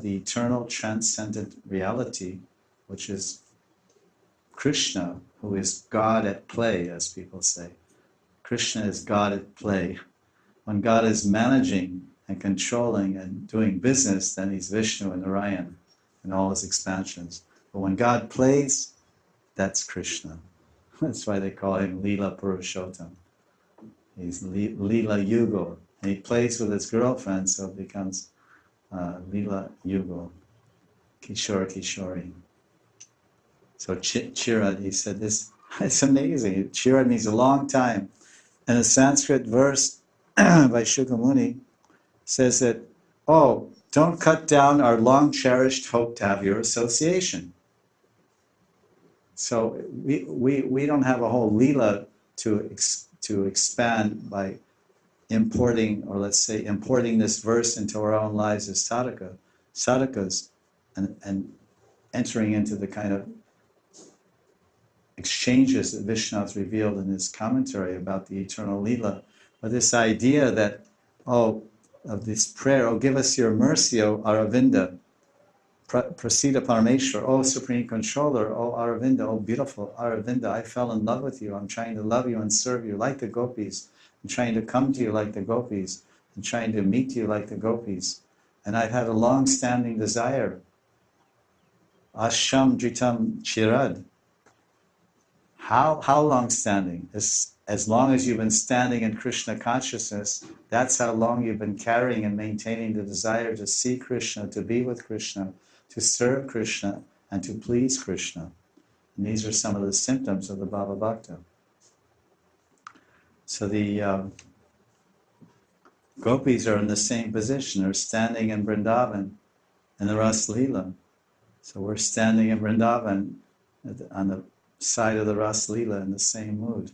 the eternal transcendent reality, which is Krishna, who is God at play, as people say. Krishna is God at play. When God is managing and controlling and doing business, then he's Vishnu and Narayan in all his expansions. But when God plays, that's Krishna. That's why they call him Lila Purushottam. He's Lila Yugo. And he plays with his girlfriend, so it becomes Lila Yugo, Kishore Kishori. So Chirad, he said this, it's amazing. Chirad means a long time. And a Sanskrit verse by Shukamuni says that, oh, don't cut down our long cherished hope to have your association. So we don't have a whole Leela to expand by importing, or let's say importing this verse into our own lives as sadhakas, and entering into the kind of exchanges that Vishnunath revealed in his commentary about the eternal Leela. But this idea that, of this prayer, give us your mercy, O Aravinda, Prasida Parameshwar, O Supreme Controller, O Aravinda, O beautiful Aravinda, I fell in love with you, I'm trying to love you and serve you like the gopis, I'm trying to come to you like the gopis, I'm trying to meet you like the gopis, and I've had a long-standing desire, Asham Dritam Chirad. How long-standing? As long as you've been standing in Krishna consciousness, that's how long you've been carrying and maintaining the desire to see Krishna, to be with Krishna, to serve Krishna, and to please Krishna. And these are some of the symptoms of the Bhava Bhakta. So the gopis are in the same position. They're standing in Vrindavan in the Ras Leela. So we're standing in Vrindavan on the side of the Ras Leela in the same mood.